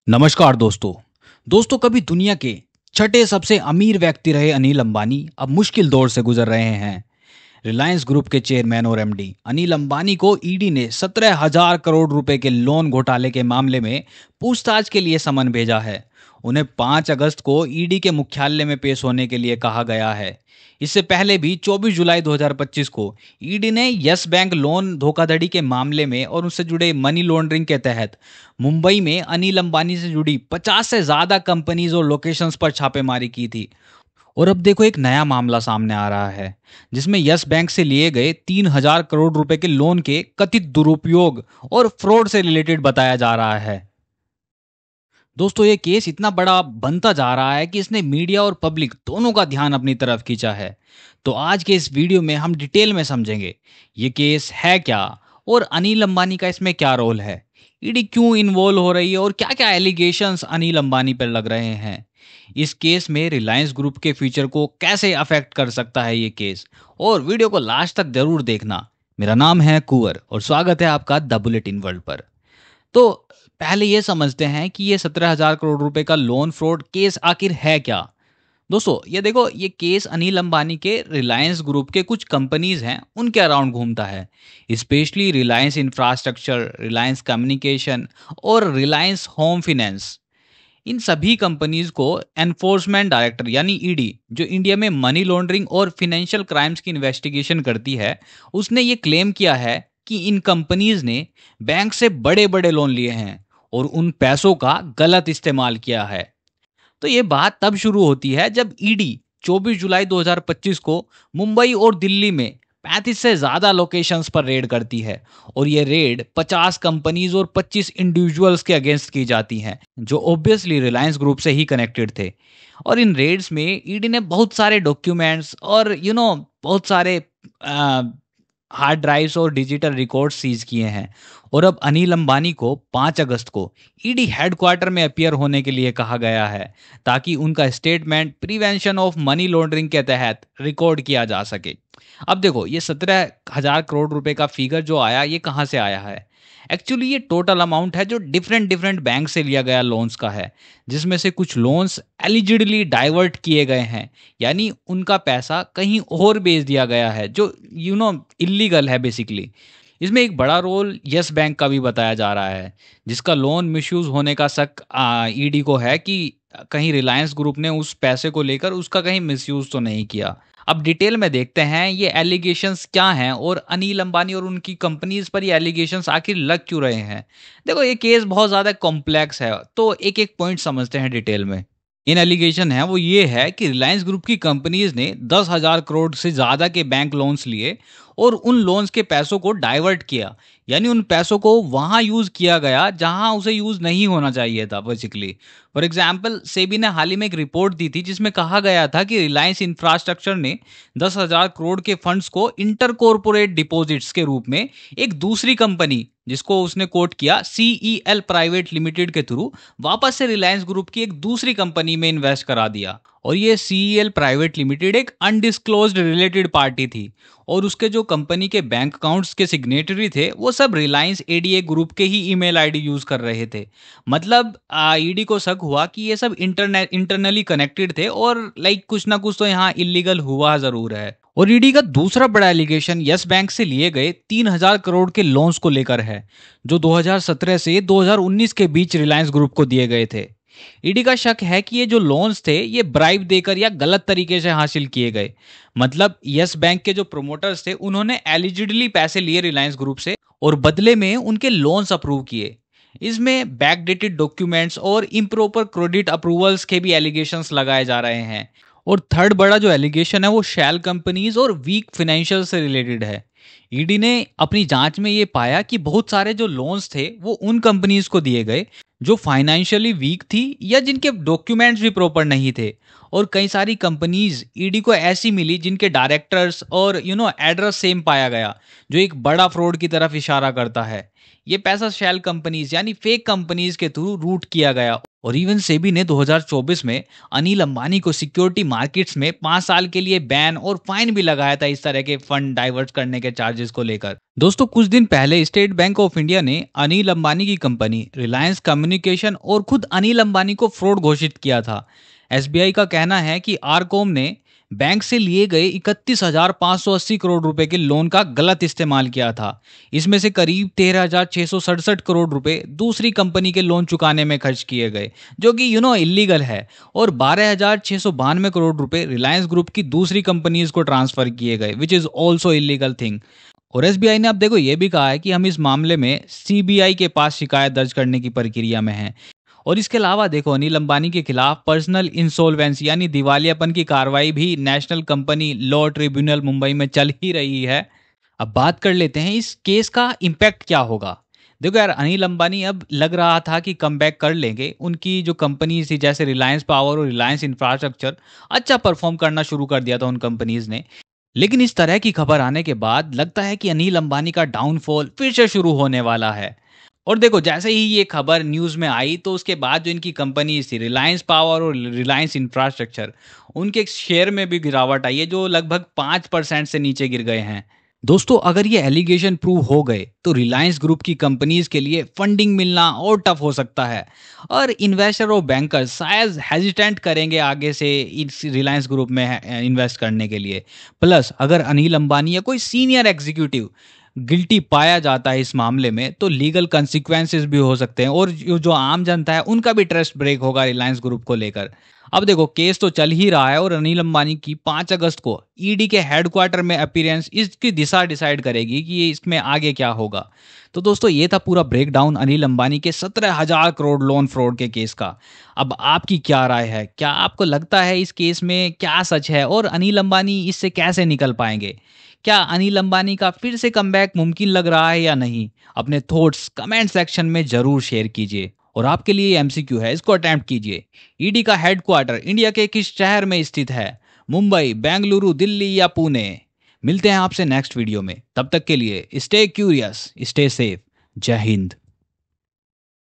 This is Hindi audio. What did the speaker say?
नमस्कार दोस्तों। कभी दुनिया के छठे सबसे अमीर व्यक्ति रहे अनिल अंबानी अब मुश्किल दौर से गुजर रहे हैं। रिलायंस ग्रुप के चेयरमैन और एमडी अनिल अंबानी को ईडी ने 17,000 करोड़ रुपए के लोन घोटाले के मामले में पूछताछ के लिए समन भेजा है। उन्हें 5 अगस्त को ईडी के मुख्यालय में पेश होने के लिए कहा गया है। इससे पहले भी 24 जुलाई 2025 को ईडी ने यस बैंक लोन धोखाधड़ी के मामले में और उससे जुड़े मनी लॉन्ड्रिंग के तहत मुंबई में अनिल अंबानी से जुड़ी 50 से ज्यादा कंपनीज और लोकेशंस पर छापेमारी की थी। और अब देखो एक नया मामला सामने आ रहा है जिसमें यस बैंक से लिए गए 3,000 करोड़ रुपए के लोन के कथित दुरुपयोग और फ्रॉड से रिलेटेड बताया जा रहा है। दोस्तों ये केस इतना बड़ा बनता जा रहा है कि इसने मीडिया और पब्लिक दोनों का ध्यान अपनी तरफ खींचा है। तो आज के इस वीडियो में हम डिटेल में समझेंगे ये केस है क्या और अनिल अंबानी का इसमें क्या रोल है, ईडी क्यों इन्वॉल्व हो रही है और क्या क्या एलिगेशंस अनिल अंबानी पर लग रहे हैं। इस केस में रिलायंस ग्रुप के फ्यूचर को कैसे अफेक्ट कर सकता है ये केस, और वीडियो को लास्ट तक जरूर देखना। मेरा नाम है कुंवर और स्वागत है आपका द बुलेटिन वर्ल्ड पर। तो पहले ये समझते हैं कि ये 17,000 करोड़ रुपए का लोन फ्रॉड केस आखिर है क्या। दोस्तों ये देखो, ये केस अनिल अंबानी के रिलायंस ग्रुप के कुछ कंपनीज हैं उनके अराउंड घूमता है। Specially Reliance infrastructure, Reliance communication और रिलायंस होम फाइनेंस। इन सभी कंपनीज को एनफोर्समेंट डायरेक्टर यानी ईडी, जो इंडिया में मनी लॉन्ड्रिंग और फिनेंशियल क्राइम्स की इन्वेस्टिगेशन करती है, उसने ये क्लेम किया है कि इन कंपनीज ने बैंक से बड़े बड़े लोन लिए हैं और उन पैसों का गलत इस्तेमाल किया है। तो ये बात तब शुरू होती है जब ईडी 24 जुलाई 2025 को मुंबई और दिल्ली में 35 से ज्यादा लोकेशंस पर रेड करती है। और ये रेड 50 कंपनीज और 25 इंडिविजुअल्स के अगेंस्ट की जाती हैं जो ऑब्वियसली रिलायंस ग्रुप से ही कनेक्टेड थे। और इन रेड्स में ईडी ने बहुत सारे डॉक्यूमेंट्स और बहुत सारे हार्ड ड्राइव्स और डिजिटल रिकॉर्ड सीज किए हैं। और अब अनिल अंबानी को 5 अगस्त को ईडी हेडक्वार्टर में अपीयर होने के लिए कहा गया है ताकि उनका statement prevention of money laundering के तहत रिकॉर्ड किया जा सके। अब देखो ये 17,000 करोड़ रुपए का फिगर जो आया ये कहाँ से आया है। एक्चुअली ये टोटल अमाउंट है जो डिफरेंट डिफरेंट बैंक से लिया गया लोन्स का है, जिसमें से कुछ लोन्स एलिजिडली डाइवर्ट किए गए हैं, यानी उनका पैसा कहीं और भेज दिया गया है जो इलीगल है बेसिकली। इसमें एक बड़ा रोल यस बैंक का भी बताया जा रहा है, जिसका लोन मिसयूज होने का शक ईडी को है कि कहीं रिलायंस ग्रुप ने उस पैसे को लेकर उसका कहीं मिसयूज तो नहीं किया। अब डिटेल में देखते हैं ये एलिगेशंस क्या हैं और अनिल अंबानी और उनकी कंपनीज पर ये एलिगेशंस आखिर लग क्यों रहे हैं। देखो ये केस बहुत ज़्यादा कॉम्प्लेक्स है, तो एक एक पॉइंट समझते हैं डिटेल में। इन एलिगेशन है वो ये है कि रिलायंस ग्रुप की कंपनीज ने 10,000 करोड़ से ज़्यादा के बैंक लोन्स लिए और उन लोन्स के पैसों को डाइवर्ट किया, यानी उन पैसों को वहां यूज किया गया जहां उसे यूज नहीं होना चाहिए था बेसिकली। फॉर एग्जाम्पल सेबी ने हाल ही में एक रिपोर्ट दी थी जिसमें कहा गया था कि रिलायंस इंफ्रास्ट्रक्चर ने 10,000 करोड़ के फंड्स को इंटर कॉर्पोरेट डिपॉजिट्स के रूप में एक दूसरी कंपनी, जिसको उसने कोट किया CEL प्राइवेट लिमिटेड के थ्रू, वापस से रिलायंस ग्रुप की एक दूसरी कंपनी में इन्वेस्ट करा दिया। और ये CEL प्राइवेट लिमिटेड एक अनडिस्क्लोज्ड रिलेटेड पार्टी थी और उसके जो कंपनी के बैंक अकाउंट्स के सिग्नेटरी थे वो सब रिलायंस ADA ग्रुप के ही ईमेल आईडी यूज कर रहे थे। मतलब ईडी को शक हुआ कि ये सब इंटरनली कनेक्टेड थे और कुछ ना कुछ तो यहाँ इलीगल हुआ जरूर है। और ईडी का दूसरा बड़ा एलिगेशन यस बैंक से लिए गए 3,000 करोड़ के लोन्स को लेकर है, जो 2017 से 2019 के बीच रिलायंस ग्रुप को दिए गए थे। ईडी का शक है कि ये जो लोन्स थे ये ब्राइब देकर या गलत तरीके से हासिल किए गए। मतलब यस बैंक के जो प्रोमोटर्स थे उन्होंने एलिजिडली पैसे लिए रिलायंस ग्रुप से और बदले में उनके लोन्स अप्रूव किए। इसमें बैकडेटेड डॉक्यूमेंट्स और इम्प्रॉपर क्रेडिट अप्रूवल्स के भी एलिगेशंस लगाए जा रहे हैं। और थर्ड बड़ा जो एलिगेशन है वो शैल कंपनीज और वीक फाइनेंशियल से रिलेटेड है। ईडी ने अपनी जांच में ये पाया कि बहुत सारे जो लोन्स थे वो उन कंपनीज को दिए गए जो फाइनेंशियली वीक थी या जिनके डॉक्यूमेंट्स भी प्रॉपर नहीं थे। और कई सारी कंपनीज ईडी को ऐसी मिली जिनके डायरेक्टर्स और एड्रेस सेम पाया गया, जो एक बड़ा फ्रॉड की तरफ इशारा करता है। ये पैसा शैल कंपनीज यानी फेक कंपनीज के थ्रू रूट किया गया और इवन सेबी ने 2024 में अनिल अंबानी को सिक्योरिटी मार्केट्स में 5 साल के लिए बैन और फाइन भी लगाया था इस तरह के फंड डाइवर्ट करने के चार्जेस को लेकर। दोस्तों कुछ दिन पहले स्टेट बैंक ऑफ इंडिया ने अनिल अंबानी की कंपनी रिलायंस कम्युनिकेशन और खुद अनिल अंबानी को फ्रॉड घोषित किया था। एसबीआई का कहना है कि आरकॉम ने बैंक से लिए गए 31,580 करोड़ रुपए के लोन का गलत इस्तेमाल किया था। इसमें से करीब 13,667 करोड़ रुपए दूसरी कंपनी के लोन चुकाने में खर्च किए गए, जो कि इलीगल है, और 12,692 करोड़ रुपए रिलायंस ग्रुप की दूसरी कंपनीज को ट्रांसफर किए गए, which is also illegal thing. और एसबीआई ने अब देखो ये भी कहा है कि हम इस मामले में सीबीआई के पास शिकायत दर्ज करने की प्रक्रिया में हैं। और इसके अलावा देखो अनिल अंबानी के खिलाफ पर्सनल इंसॉल्वेंसी यानी दिवालियापन की कार्रवाई भी national company law tribunal Mumbai में चल ही रही है। अब बात कर लेते हैं इस केस का इम्पैक्ट क्या होगा। देखो यार, अनिल अंबानी अब लग रहा था कि कम बैक कर लेंगे। उनकी जो कंपनीज थी जैसे रिलायंस पावर और रिलायंस इंफ्रास्ट्रक्चर अच्छा परफॉर्म करना शुरू कर दिया था उन कंपनीज ने। लेकिन इस तरह की खबर आने के बाद लगता है कि अनिल अंबानी का डाउनफॉल फिर से शुरू होने वाला है। और देखो जैसे ही ये खबर न्यूज़ में आई तो उसके बाद जो इनकी कंपनीज थी रिलायंस पावर और रिलायंस इंफ्रास्ट्रक्चर, उनके शेयर में भी गिरावट आई है, जो लगभग 5% से नीचे गिर गए हैं। दोस्तों अगर ये एलिगेशन प्रूव हो गए तो रिलायंस ग्रुप की कंपनीज के लिए फंडिंग मिलना और टफ हो सकता है, और इन्वेस्टर और बैंकर शायद हेजिटेंट करेंगे आगे से इस रिलायंस ग्रुप में इन्वेस्ट करने के लिए। प्लस अगर अनिल अंबानी या कोई सीनियर एग्जीक्यूटिव गिल्टी पाया जाता है इस मामले में तो लीगल कंसिक्वेंसेस भी हो सकते हैं, और जो आम जनता है उनका भी ट्रस्ट ब्रेक होगा रिलायंस ग्रुप को लेकर। अब देखो केस तो चल ही रहा है और अनिल अंबानी की 5 अगस्त को ईडी के हेडक्वार्टर में अपीयरेंस इसकी दिशा डिसाइड करेगी कि ये इसमें आगे क्या होगा। तो दोस्तों ये था पूरा ब्रेकडाउन अनिल अंबानी के 17,000 करोड़ लोन फ्रॉड के केस का। अब आपकी क्या राय है? क्या आपको लगता है इस केस में क्या सच है और अनिल अंबानी इससे कैसे निकल पाएंगे? क्या अनिल अंबानी का फिर से कमबैक मुमकिन लग रहा है या नहीं? अपने थॉट्स कमेंट सेक्शन में जरूर शेयर कीजिए। और आपके लिए एमसीक्यू है, इसको अटेम्प्ट कीजिए। ईडी का हेडक्वार्टर इंडिया के किस शहर में स्थित है? मुंबई, बेंगलुरु, दिल्ली या पुणे? मिलते हैं आपसे नेक्स्ट वीडियो में। तब तक के लिए स्टे क्यूरियस, स्टे सेफ। जय हिंद।